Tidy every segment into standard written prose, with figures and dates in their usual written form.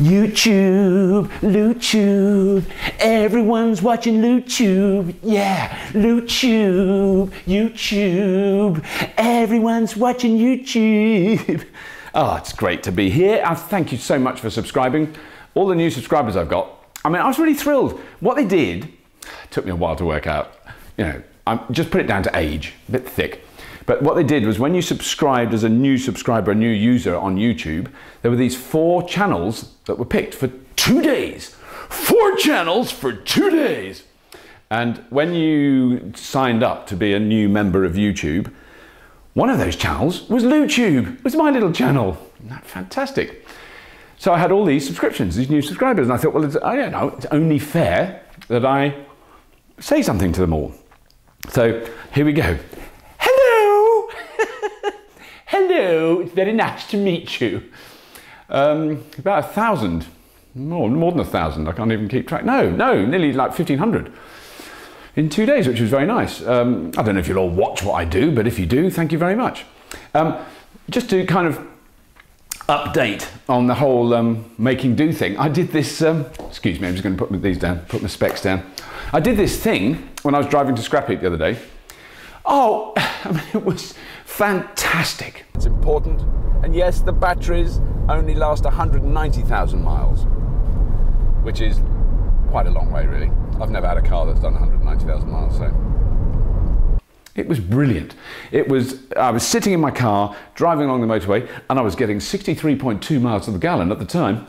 YouTube, LootTube, everyone's watching LootTube, yeah, LootTube, YouTube, everyone's watching YouTube. Oh, it's great to be here. Thank you so much for subscribing. All the new subscribers I've got, I mean, I was really thrilled. What they did, took me a while to work out, you know, just put it down to age, a bit thick. But what they did was when you subscribed as a new subscriber, a new user on YouTube, there were these 4 channels that were picked for 2 days. 4 channels for 2 days. And when you signed up to be a new member of YouTube, one of those channels was LootTube. It was my little channel. Isn't that fantastic? So I had all these subscriptions, these new subscribers, and I thought, well, I don't know, it's only fair that I say something to them all. So here we go. Hello! Hello, it's very nice to meet you. About 1,000, more than 1,000, I can't even keep track. No, nearly like 1,500 in 2 days, which was very nice. I don't know if you'll all watch what I do, but if you do, thank you very much. Just to kind of update on the whole making do thing, I did this, excuse me, I'm just going to put these down, put my specs down. I did this thing when I was driving to Scrap Heap the other day. Oh, I mean, it was fantastic. It's important. And yes, the batteries only last 190,000 miles, which is quite a long way, really. I've never had a car that's done 190,000 miles, so. It was brilliant. I was sitting in my car, driving along the motorway, and I was getting 63.2 miles to the gallon at the time.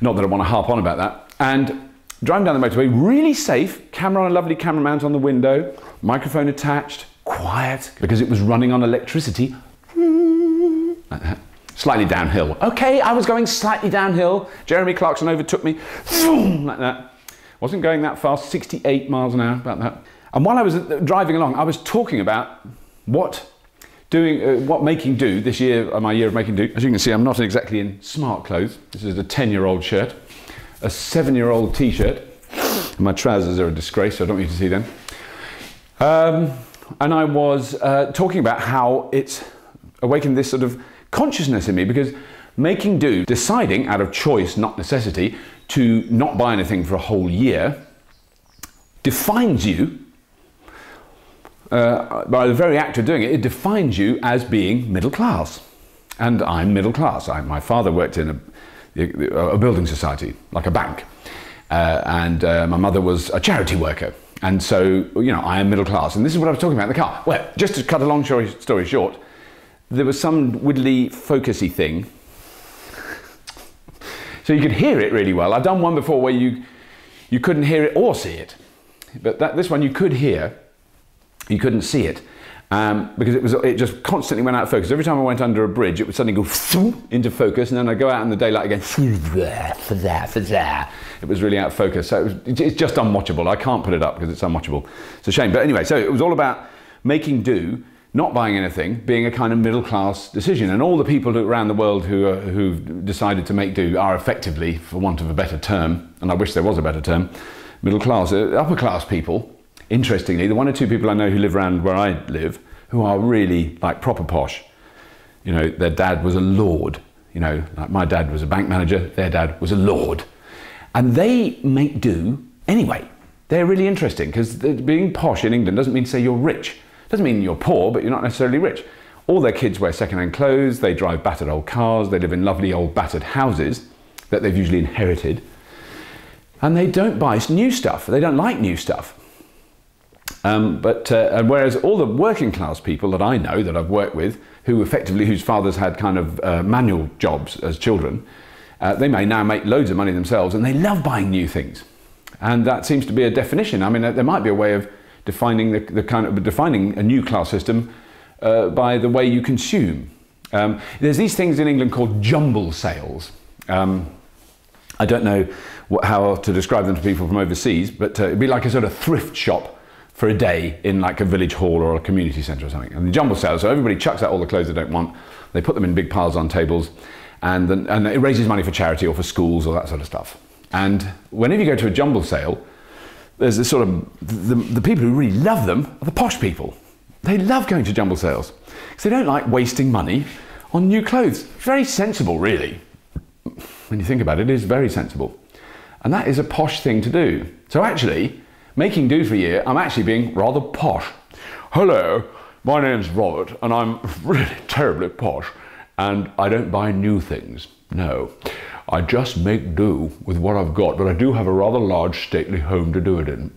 Not that I want to harp on about that. And driving down the motorway, really safe, camera on a lovely camera mount on the window, microphone attached, quiet, because it was running on electricity. Like that. Slightly downhill. Okay, I was going slightly downhill. Jeremy Clarkson overtook me, like that. Wasn't going that fast, 68 miles an hour, about that. And while I was driving along, I was talking about what making do this year, my year of making do. As you can see, I'm not exactly in smart clothes. This is a 10-year-old shirt, a 7-year-old t-shirt. My trousers are a disgrace, so I don't want you to see them. And I was talking about how it's awakened this sort of consciousness in me, because making do, deciding out of choice, not necessity, to not buy anything for a whole year, defines you. By the very act of doing it, it defines you as being middle class. And I'm middle class. My father worked in a building society, like a bank. And my mother was a charity worker. And so, you know, I am middle class. And this is what I was talking about in the car. Well, just to cut a long story short, there was some widdly focusy thing. So you could hear it really well. I've done one before where you couldn't hear it or see it. But this one you could hear. You couldn't see it because it just constantly went out of focus. Every time I went under a bridge, it would suddenly go into focus, and then I'd go out in the daylight again. It was really out of focus. So it's just unwatchable. I can't put it up because it's unwatchable. It's a shame. But anyway, so it was all about making do, not buying anything, being a kind of middle class decision. And all the people around the world who've decided to make do are effectively, for want of a better term, and I wish there was a better term, middle class, upper class people. Interestingly, the 1 or 2 people I know who live around where I live, who are really like proper posh, you know, their dad was a lord, you know, like my dad was a bank manager, their dad was a lord. And they make do anyway. They're really interesting because being posh in England doesn't mean to say you're rich. It doesn't mean you're poor, but you're not necessarily rich. All their kids wear second-hand clothes, they drive battered old cars, they live in lovely old battered houses that they've usually inherited. And they don't buy new stuff. They don't like new stuff. Whereas all the working class people that I know, that I've worked with, whose fathers had kind of manual jobs as children, they may now make loads of money themselves, and they love buying new things. And that seems to be a definition. I mean, there might be a way of defining defining a new class system by the way you consume. There's these things in England called jumble sales. I don't know how to describe them to people from overseas, but it'd be like a sort of thrift shop for a day in like a village hall or a community centre or something. And the jumble sales, so everybody chucks out all the clothes they don't want, they put them in big piles on tables, and it raises money for charity or for schools or that sort of stuff. And whenever you go to a jumble sale, there's this sort of, the people who really love them are the posh people. They love going to jumble sales because they don't like wasting money on new clothes. Very sensible, really. when you think about it, it is very sensible. And that is a posh thing to do. So actually, making do for a year, I'm actually being rather posh. Hello, my name's Robert, and I'm really terribly posh, and I don't buy new things. No, I just make do with what I've got, but I do have a rather large stately home to do it in.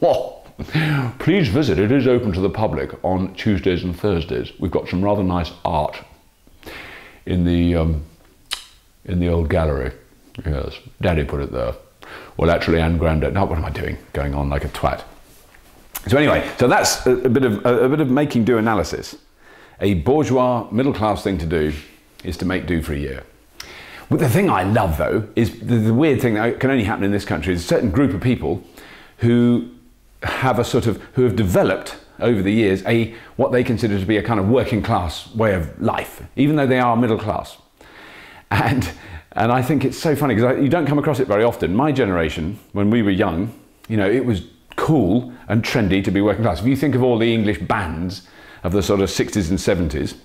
Oh, please visit, it is open to the public on Tuesdays and Thursdays. We've got some rather nice art in the old gallery. Yes, Daddy put it there. Well, actually, and Grandad. Now, what am I doing? Going on like a twat. So anyway, so that's a bit of making do analysis. A bourgeois middle class thing to do is to make do for a year. But the thing I love though is the weird thing that can only happen in this country is a certain group of people who have developed over the years what they consider to be a kind of working class way of life, even though they are middle class. And I think it's so funny because you don't come across it very often. My generation, when we were young, you know, it was cool and trendy to be working class. If you think of all the English bands of the sort of 60s and 70s,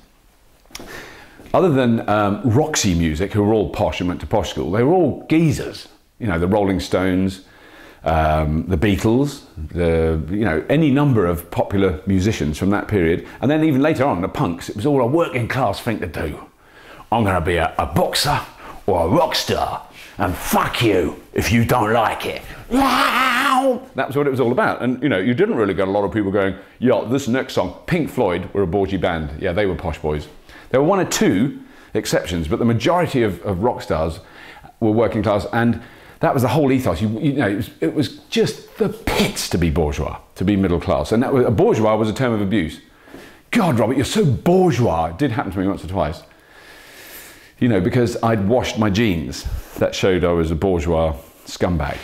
other than Roxy Music, who were all posh and went to posh school, they were all geezers. You know, the Rolling Stones, the Beatles, any number of popular musicians from that period. And then even later on, the punks, it was all a working class thing to do. I'm going to be a boxer or a rock star, and fuck you if you don't like it. That was what it was all about. And you know, you didn't really get a lot of people going, yeah, this next song, Pink Floyd were a bougie band. Yeah, they were posh boys. There were one or two exceptions, but the majority of rock stars were working class, and that was the whole ethos. You know, it was just the pits to be bourgeois, to be middle class. And a bourgeois was a term of abuse. God, Robert, you're so bourgeois. It did happen to me once or twice. You know, because I'd washed my jeans. That showed I was a bourgeois scumbag.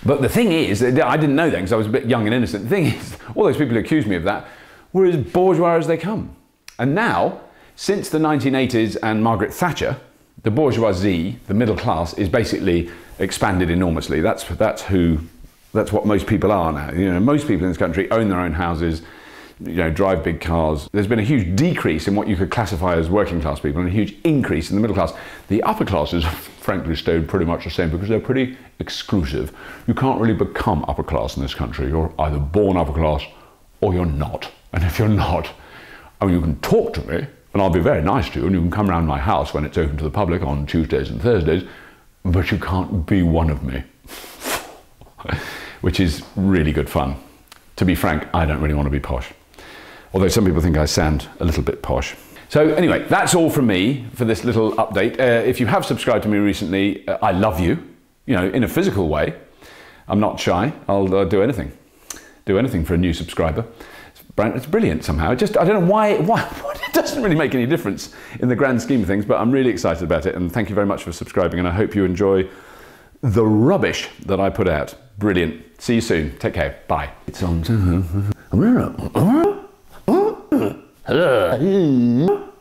But the thing is, I didn't know that because I was a bit young and innocent. The thing is, all those people who accused me of that were as bourgeois as they come. And now, since the 1980s and Margaret Thatcher, the bourgeoisie, the middle class, is basically expanded enormously. That's what most people are now. You know, most people in this country own their own houses, you know, drive big cars. There's been a huge decrease in what you could classify as working class people and a huge increase in the middle class. The upper classes, frankly, stayed pretty much the same because they're pretty exclusive. You can't really become upper class in this country. You're either born upper class or you're not. And if you're not, I mean, you can talk to me and I'll be very nice to you and you can come around my house when it's open to the public on Tuesdays and Thursdays, but you can't be one of me. Which is really good fun. To be frank, I don't really want to be posh. Although some people think I sound a little bit posh. So anyway, that's all from me for this little update. If you have subscribed to me recently, I love you, you know, in a physical way. I'm not shy. I'll do anything. Do anything for a new subscriber. It's brilliant somehow. I don't know why it doesn't really make any difference in the grand scheme of things, but I'm really excited about it. And thank you very much for subscribing. And I hope you enjoy the rubbish that I put out. Brilliant. See you soon. Take care. Bye. It's on. Hello.